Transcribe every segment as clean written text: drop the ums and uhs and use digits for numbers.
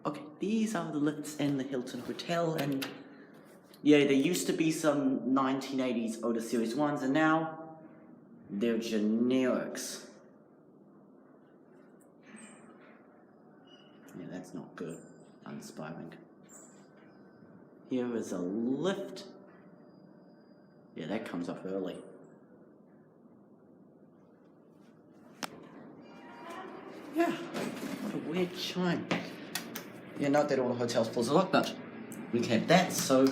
Okay, these are the lifts in the Hilton Hotel, and yeah, there used to be some 1980s OTIS Series ones, and now they're generics. Yeah, that's not good. Uninspiring. Here is a lift. Yeah, that comes off early. Yeah, what a weird chime. Yeah, note that all the hotels close a lot, but we can have that, so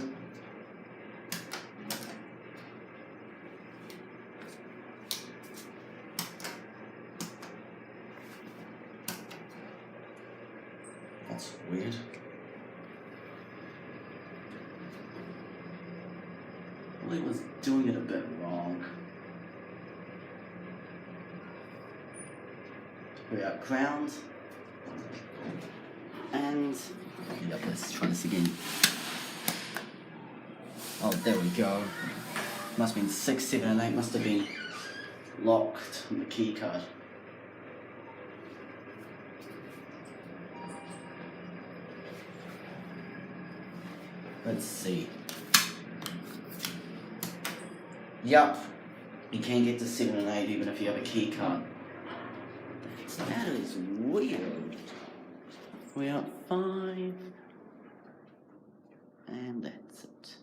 that's weird. Well, he was doing it a bit wrong. We are ground. And yep, let's try this again. Oh, there we go. Must have been 6, 7, and 8. Must have been locked on the key card. Let's see. Yup, you can get to 7 and 8 even if you have a key card. That is weird. We are 5, and that's it.